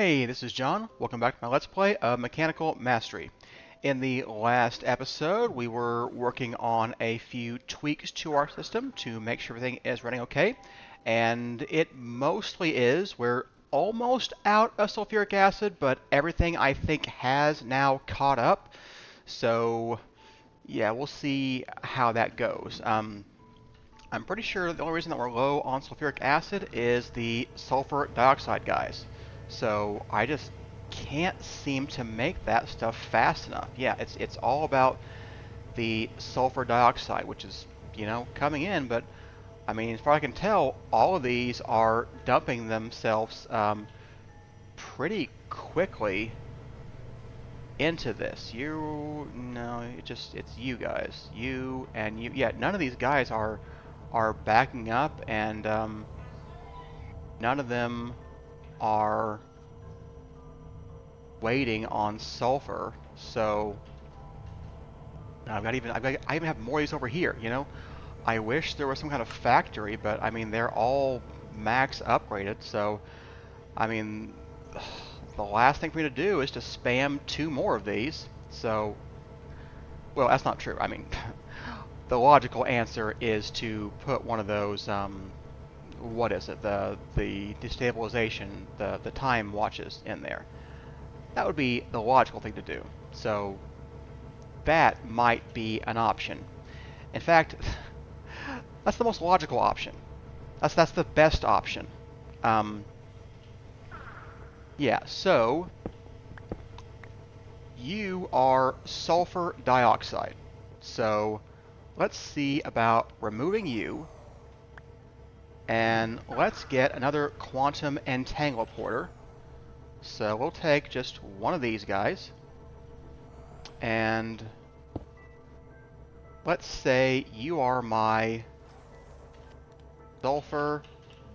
Hey, this is John. Welcome back to my Let's Play of Mechanical Mastery. In the last episode, we were working on a few tweaks to our system to make sure everything is running okay, and it mostly is. We're almost out of sulfuric acid, but everything I think has now caught up. So, yeah, we'll see how that goes. I'm pretty sure the only reason that we're low on sulfuric acid is the sulfur dioxide guys. So I just can't seem to make that stuff fast enough. Yeah, it's all about the sulfur dioxide, which is, coming in, but I mean, as far as I can tell, all of these are dumping themselves pretty quickly into this. No, it's you guys. You and you. Yeah, none of these guys are backing up, and none of them are waiting on sulfur. So I even have more of these over here. I wish there was some kind of factory, but I mean they're all max upgraded. So I mean, the last thing for me to do is to spam two more of these. So, well, that's not true. I mean, the logical answer is to put one of those what is it, the destabilization, the time watches in there. That would be the logical thing to do. So that might be an option. In fact, that's the most logical option. That's the best option. Yeah. So you are sulfur dioxide. So let's see about removing you. And let's get another quantum entangloporter. So we'll take just one of these guys. And let's say you are my sulfur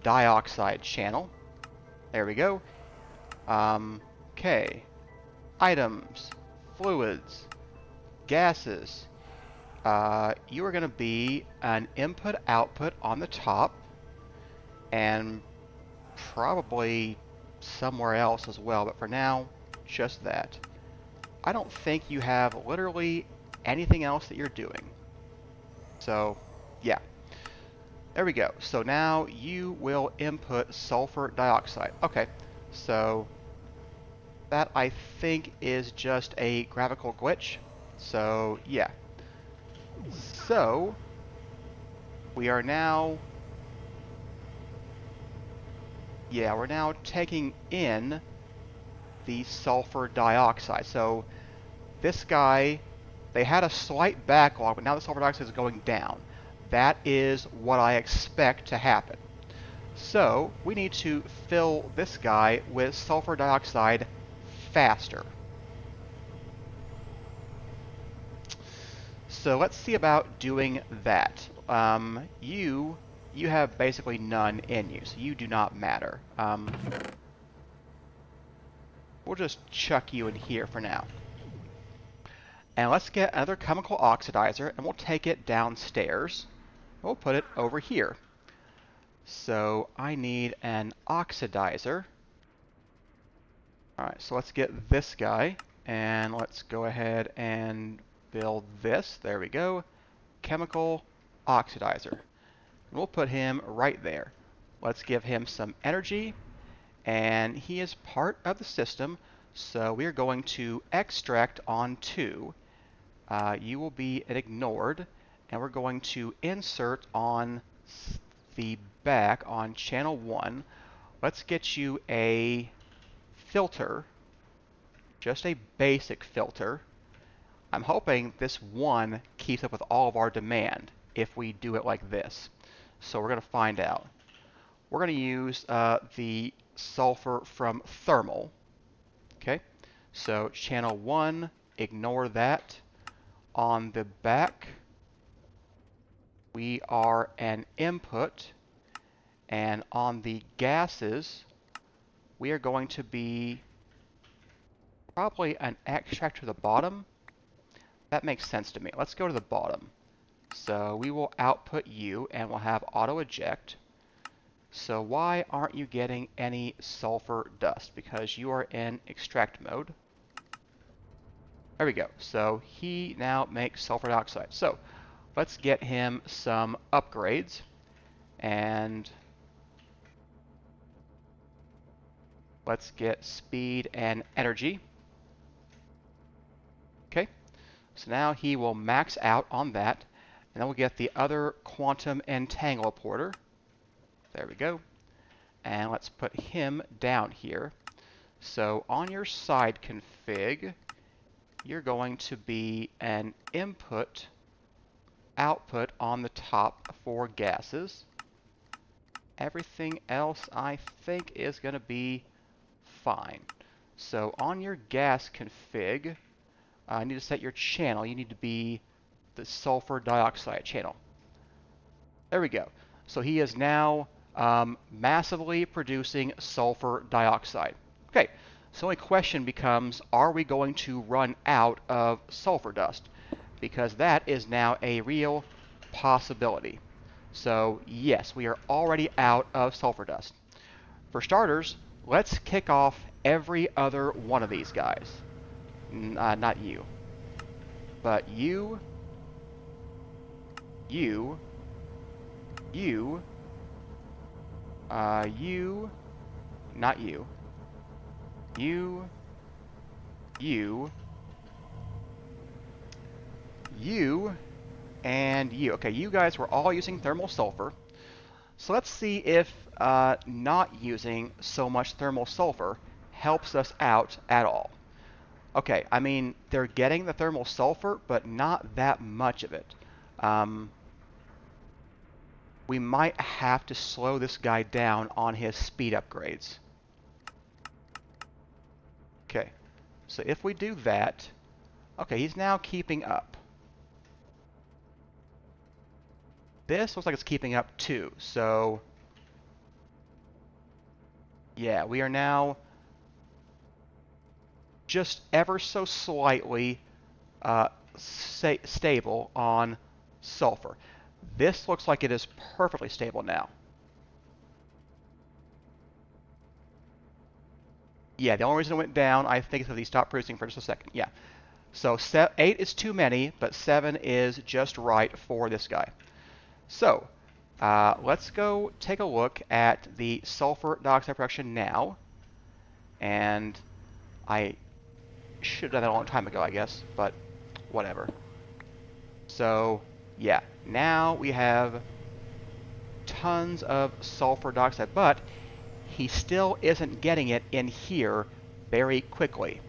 dioxide channel. There we go. Okay. Items, fluids, gases. You are going to be an input-output on the top. And probably somewhere else as well, but for now, just that. I don't think you have literally anything else that you're doing. So, yeah. There we go. So now you will input sulfur dioxide. Okay, so that I think is just a graphical glitch. So, yeah. So, we are now... Yeah, we're now taking in the sulfur dioxide. So this guy, they had a slight backlog, but now the sulfur dioxide is going down. That is what I expect to happen. So we need to fill this guy with sulfur dioxide faster. So let's see about doing that. You have basically none in you, so you do not matter. We'll just chuck you in here for now. And let's get another chemical oxidizer, and we'll take it downstairs. We'll put it over here. So I need an oxidizer. Alright, so let's get this guy, and let's go ahead and build this. There we go. Chemical oxidizer. We'll put him right there. Let's give him some energy, and he is part of the system, so we're going to extract on 2. You will be ignored, and we're going to insert on the back on channel 1. Let's get you a filter, just a basic filter. I'm hoping this one keeps up with all of our demand if we do it like this. So we're going to find out. We're going to use the sulfur from thermal. Okay, so channel 1, ignore that. On the back, we are an input. And on the gases, we are going to be probably an extract to the bottom. That makes sense to me. Let's go to the bottom. So we will output you, and we'll have auto eject. So why aren't you getting any sulfur dust? Because you are in extract mode. There we go. So he now makes sulfur dioxide. So let's get him some upgrades. And let's get speed and energy. Okay. So now he will max out on that. And then we'll get the other quantum entangleporter. There we go. And let's put him down here. So on your side config, you're going to be an input output on the top for gases. Everything else I think is going to be fine. So on your gas config, I need to set your channel. You need to be the sulfur dioxide channel. There we go. So he is now massively producing sulfur dioxide. Okay, so the only question becomes, are we going to run out of sulfur dust? Because that is now a real possibility. So yes, we are already out of sulfur dust. For starters, let's kick off every other one of these guys. Not you. But you, you, you, not you, you, you, and you. Okay, you guys were all using thermal sulfur. So let's see if not using so much thermal sulfur helps us out at all. Okay, I mean, they're getting the thermal sulfur, but not that much of it. We might have to slow this guy down on his speed upgrades. Okay, so if we do that, okay, he's now keeping up. This looks like it's keeping up too, so yeah, we are now just ever so slightly stable on sulfur. This looks like it is perfectly stable now. Yeah, the only reason it went down, I think, is because he stopped producing for just a second. Yeah. So 8 is too many, but 7 is just right for this guy. So let's go take a look at the sulfur dioxide production now. And I should have done that a long time ago, I guess, but whatever. So yeah, now we have tons of sulfur dioxide, but he still isn't getting it in here very quickly.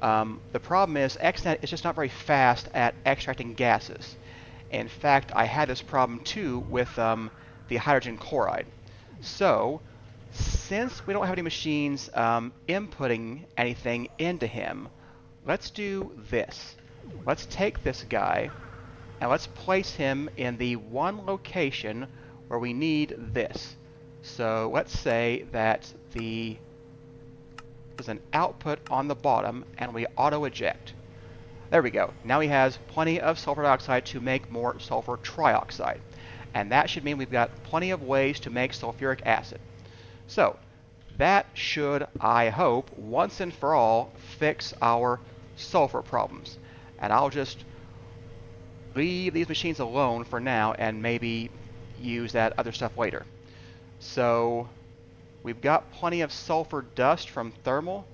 The problem is XNet is just not very fast at extracting gases. In fact, I had this problem too with the hydrogen chloride. So since we don't have any machines inputting anything into him, let's do this. Let's take this guy and let's place him in the one location where we need this. So let's say that there's an output on the bottom and we auto eject. There we go. Now he has plenty of sulfur dioxide to make more sulfur trioxide. And that should mean we've got plenty of ways to make sulfuric acid. So that should, I hope, once and for all, fix our sulfur problems. And I'll just leave these machines alone for now and maybe use that other stuff later. So we've got plenty of sulfur dust from thermal.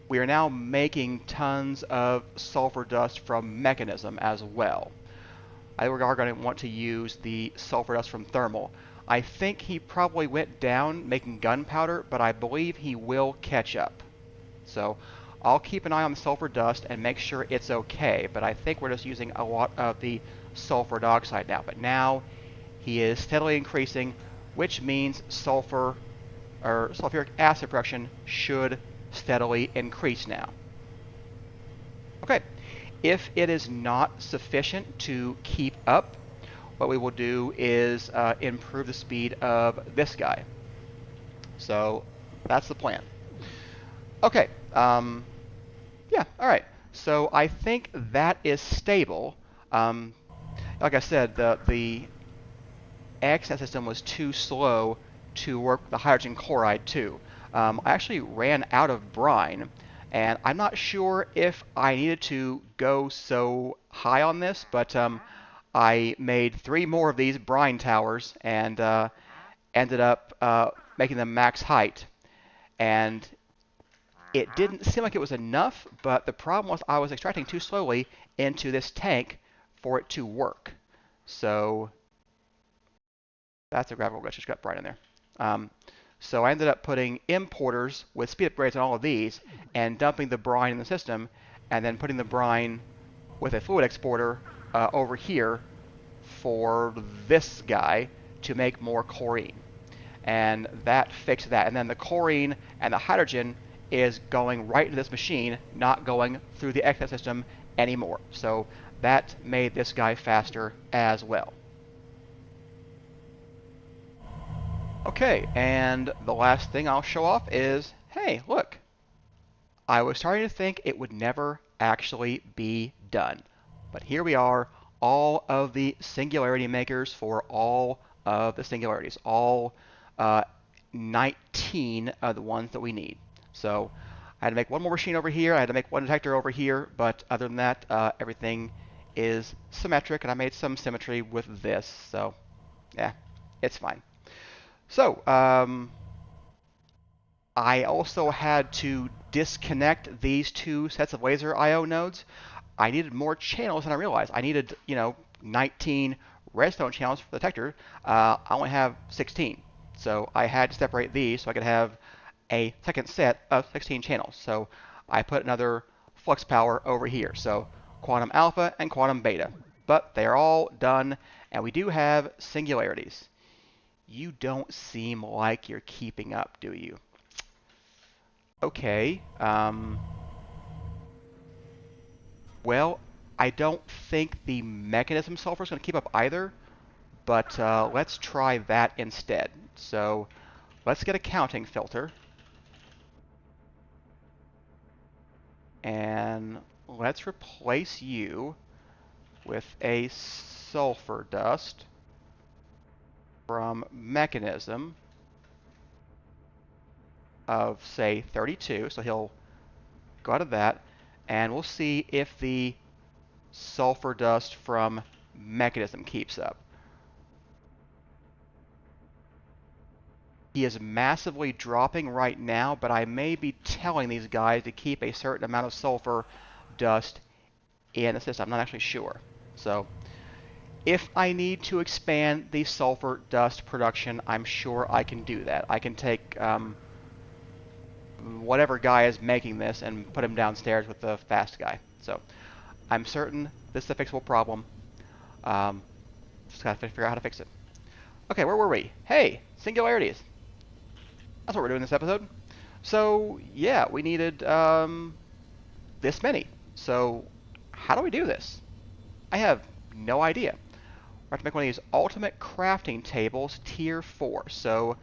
We are now making tons of sulfur dust from mechanism as well. I think we are going to want to use the sulfur dust from thermal. I think he probably went down making gunpowder, but I believe he will catch up. So I'll keep an eye on the sulfur dust and make sure it's okay, but I think we're just using a lot of the sulfur dioxide now. But now he is steadily increasing, which means sulfur or sulfuric acid production should steadily increase now. Okay, if it is not sufficient to keep up, what we will do is improve the speed of this guy. So that's the plan. Okay, yeah, all right. So I think that is stable. Like I said, the XS system was too slow to work with the hydrogen chloride too. I actually ran out of brine, and I'm not sure if I needed to go so high on this, but I made 3 more of these brine towers and ended up making them max height. And it didn't seem like it was enough, but the problem was I was extracting too slowly into this tank for it to work. So that's a gravel glitch. Just got brine in there. Um, so I ended up putting importers with speed upgrades on all of these and dumping the brine in the system, and then putting the brine with a fluid exporter over here for this guy to make more chlorine. And that fixed that. And then the chlorine and the hydrogen is going right into this machine, not going through the XS system anymore. So that made this guy faster as well. Okay, and the last thing I'll show off is, hey, look, I was starting to think it would never actually be done. But here we are, all of the singularity makers for all of the singularities, all 19 of the ones that we need. So I had to make one more machine over here, I had to make one detector over here, but other than that, everything is symmetric, and I made some symmetry with this, so yeah, it's fine. So, I also had to disconnect these 2 sets of laser I/O nodes. I needed more channels than I realized. I needed, 19 redstone channels for the detector. I only have 16. So I had to separate these so I could have a second set of 16 channels. So I put another flux power over here. So quantum alpha and quantum beta. But they are all done, and we do have singularities. You don't seem like you're keeping up, do you? Okay. Well, I don't think the mechanism sulfur is going to keep up either, but let's try that instead. So let's get a counting filter, and let's replace you with a sulfur dust from mechanism of, say, 32. So he'll go out of that, and we'll see if the sulfur dust from mechanism keeps up. He is massively dropping right now, but I may be telling these guys to keep a certain amount of sulfur dust in the system. I'm not actually sure. So if I need to expand the sulfur dust production, I'm sure I can do that. I can take whatever guy is making this and put him downstairs with the fast guy. So I'm certain this is a fixable problem. Just gotta figure out how to fix it. Okay, where were we? Hey, singularities. That's what we're doing this episode. So yeah, we needed this many. So how do we do this? I have no idea. We're going to make one of these ultimate crafting tables tier 4. So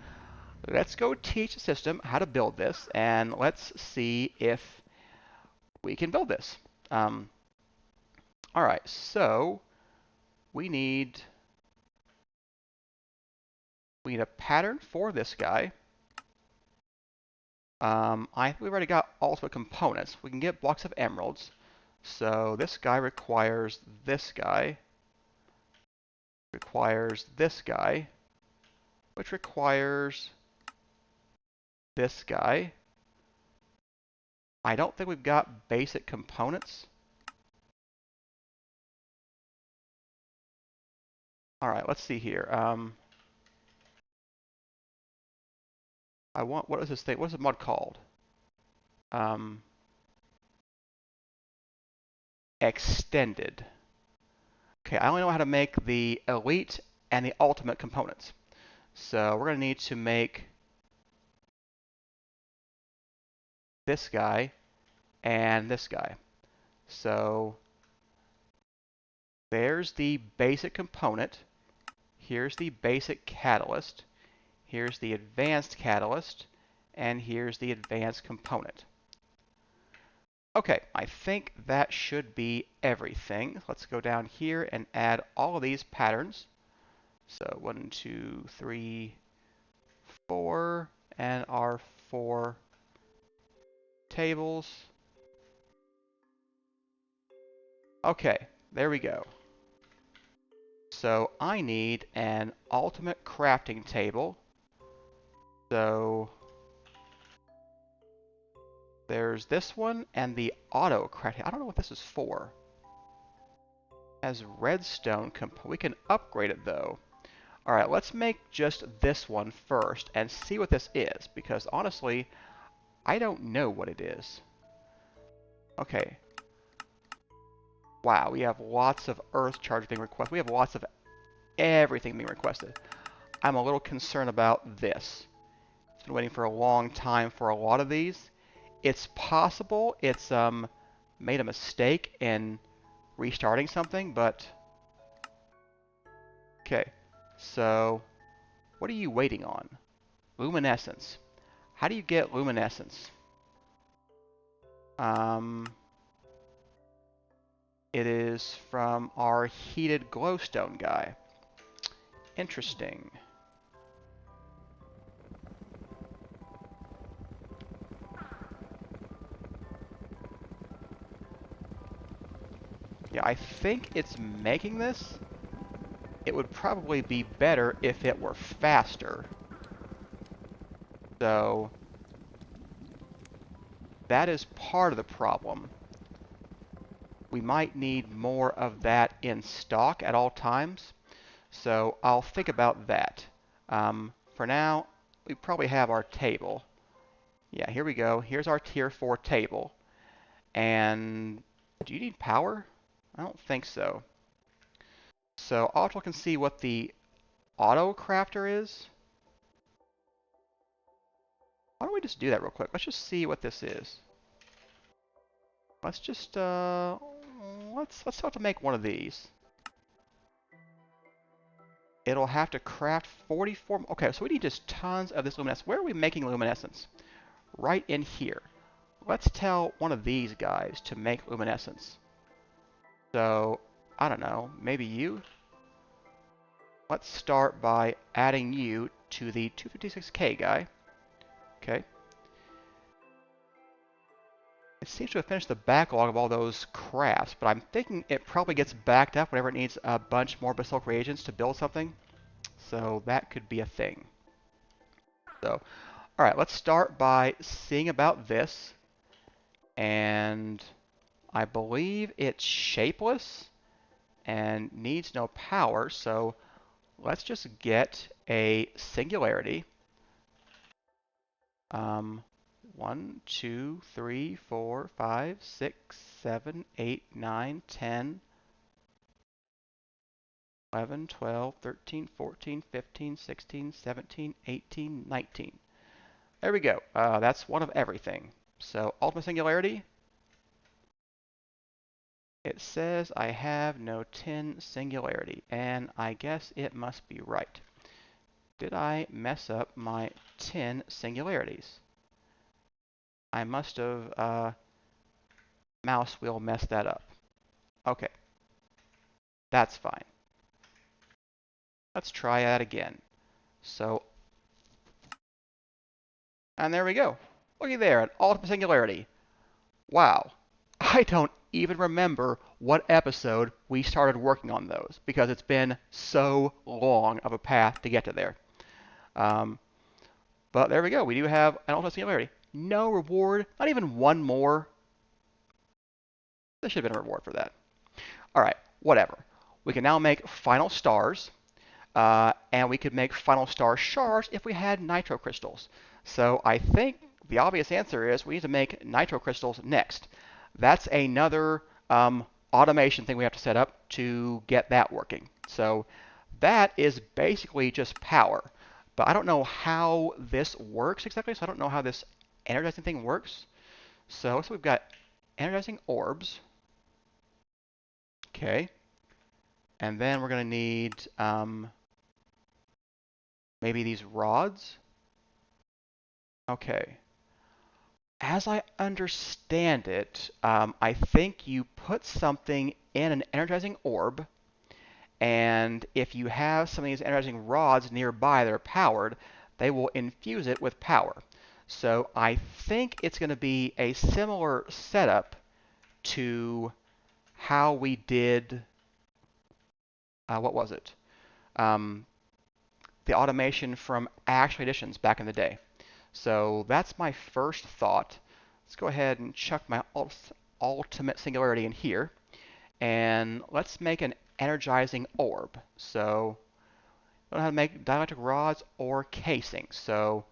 let's go teach the system how to build this, and let's see if we can build this. Alright, so we need a pattern for this guy. I think we've already got ultimate components. We can get blocks of emeralds. So this guy requires this guy, requires this guy, which requires this guy. I don't think we've got basic components. Alright, let's see here. I want, what is this thing? What is the mod called? Extended. Okay, I only know how to make the elite and the ultimate components. So we're going to need to make this guy and this guy. So there's the basic component. Here's the basic catalyst. Here's the advanced catalyst. And here's the advanced component. Okay, I think that should be everything. Let's go down here and add all of these patterns. So 1, 2, 3, 4, and our 4 tables. Okay, there we go. So I need an ultimate crafting table. So there's this one and the auto crafting. I don't know what this is for. As redstone we can upgrade it though. All right, let's make just this one first and see what this is, because honestly, I don't know what it is. Okay. Wow, we have lots of earth charge being requested. We have lots of everything being requested. I'm a little concerned about this. It's been waiting for a long time for a lot of these. It's possible it's made a mistake in restarting something, but okay. So, what are you waiting on? Luminescence. How do you get luminescence? Um, it is from our heated glowstone guy. Interesting. Yeah, I think it's making this. It would probably be better if it were faster. So, that is part of the problem. We might need more of that in stock at all times. So I'll think about that. For now, we probably have our table. Yeah, here we go. Here's our tier 4 table. And do you need power? I don't think so. So I'll look and see what the auto crafter is. Why don't we just do that real quick? Let's just see what this is. Let's just let's have to make one of these. It'll have to craft 44. Okay, so we need just tons of this luminescence. Where are we making luminescence? Right in here. Let's tell one of these guys to make luminescence. So, I don't know, maybe you? Let's start by adding you to the 256K guy. Okay. It seems to have finished the backlog of all those crafts, but I'm thinking it probably gets backed up whenever it needs a bunch more basilic reagents to build something. So that could be a thing. So, alright, let's start by seeing about this. And I believe it's shapeless and needs no power, so let's just get a singularity. 1, 2, 3, 4, 5, 6, 7, 8, 9, 10, 11, 12, 13, 14, 15, 16, 17, 18, 19. There we go. That's one of everything. So ultimate singularity. It says I have no 10 singularity, and I guess it must be right. Did I mess up my 10 singularities? I must have mouse wheel messed that up. Okay, that's fine. Let's try that again. So, and there we go. Looky there, an ultimate singularity. Wow, I don't even remember what episode we started working on those because it's been so long of a path to get to there. But there we go. We do have an ultimate singularity. No reward, not even one more. There should have been a reward for that. All right, whatever. We can now make final stars, and we could make final star shards if we had nitro crystals. So I think the obvious answer is we need to make nitro crystals next. That's another automation thing we have to set up to get that working. So that is basically just power. But I don't know how this works exactly, so I don't know how this energizing thing works. So we've got energizing orbs. Okay. And then we're going to need maybe these rods. Okay. As I understand it, I think you put something in an energizing orb, And if you have some of these energizing rods nearby that are powered, they will infuse it with power. So I think it's going to be a similar setup to how we did, what was it? Um, the automation from actual editions back in the day. So that's my first thought. Let's go ahead and chuck my ultimate singularity in here. And let's make an energizing orb. So I don't know how to make dielectric rods or casings. So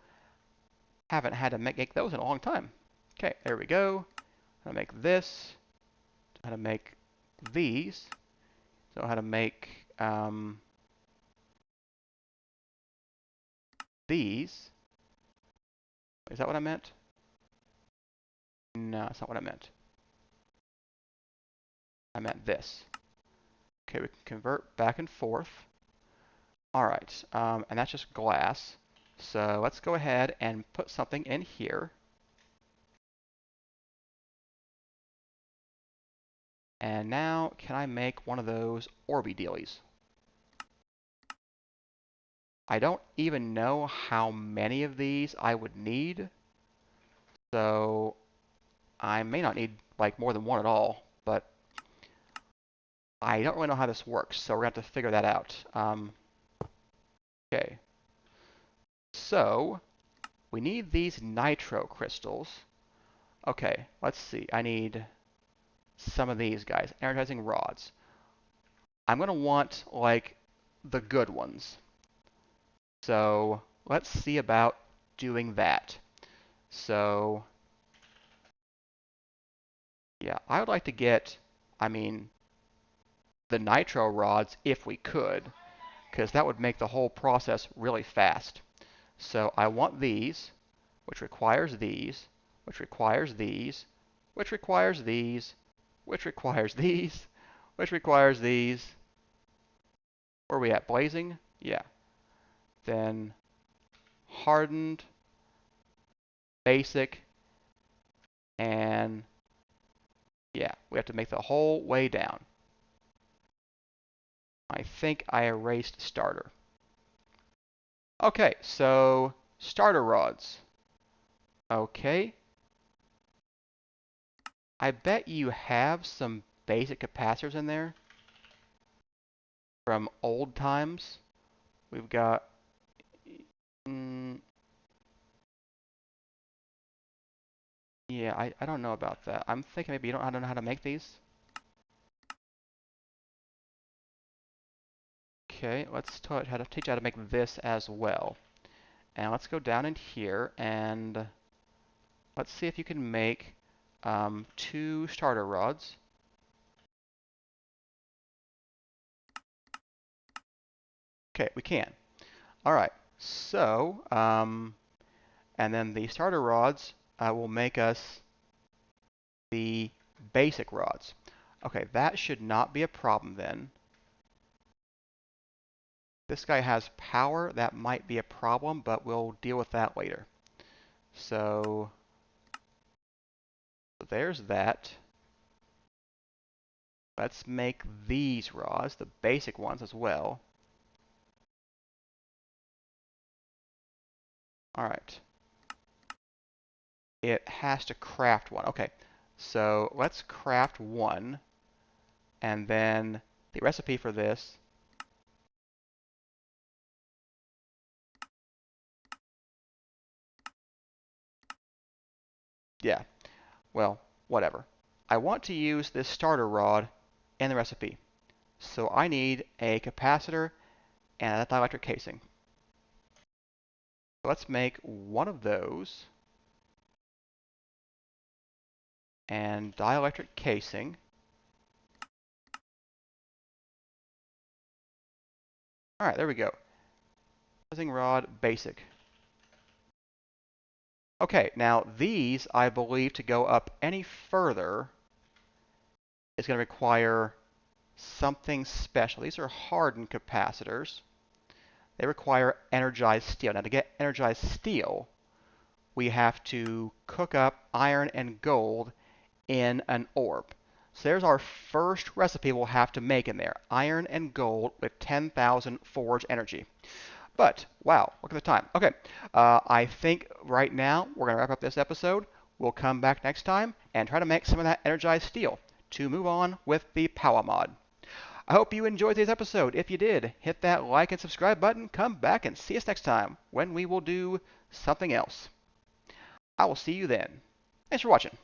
haven't had to make those in a long time. Okay, there we go. How to make this. How to make these. So how to make these. Is that what I meant? No, that's not what I meant. I meant this. Okay, we can convert back and forth. All right, and that's just glass. So let's go ahead and put something in here. And now, can I make one of those Orby dealies? I don't even know how many of these I would need. So I may not need like more than one at all, but I don't really know how this works, so we're going to have to figure that out. Okay. So we need these nitro crystals. Okay, let's see. I need some of these guys, energizing rods. I'm going to want like the good ones. So let's see about doing that. So yeah, I would like to get, I mean, the nitro rods if we could, because that would make the whole process really fast. So I want these, which requires these, which requires these, which requires these, which requires these, which requires these. Where are we at? Blazing? Yeah. Then hardened, basic, and yeah, we have to make the whole way down. I think I erased starter. Okay, so starter rods. Okay. I bet you have some basic capacitors in there from old times. We've got, mm, yeah, I don't know about that. I'm thinking maybe you don't, I don't know how to make these. Okay, let's teach you how to make this as well. And let's go down in here and let's see if you can make 2 starter rods. Okay, we can. All right, so, and then the starter rods will make us the basic rods. Okay, that should not be a problem then. This guy has power. That might be a problem, but we'll deal with that later. So there's that. Let's make these rods, the basic ones as well. All right. It has to craft one. Okay, so let's craft one, and then the recipe for this. Yeah, well, whatever. I want to use this starter rod in the recipe. So I need a capacitor and a dielectric casing. So let's make one of those and dielectric casing. All right, there we go. Housing rod basic. Okay, now these I believe to go up any further is going to require something special. These are hardened capacitors. They require energized steel. Now to get energized steel, we have to cook up iron and gold in an orb. So there's our first recipe we'll have to make in there. Iron and gold with 10,000 forge energy. But, wow, look at the time. Okay, I think right now we're going to wrap up this episode. We'll come back next time and try to make some of that energized steel to move on with the power mod. I hope you enjoyed today's episode. If you did, hit that like and subscribe button. Come back and see us next time when we will do something else. I will see you then. Thanks for watching.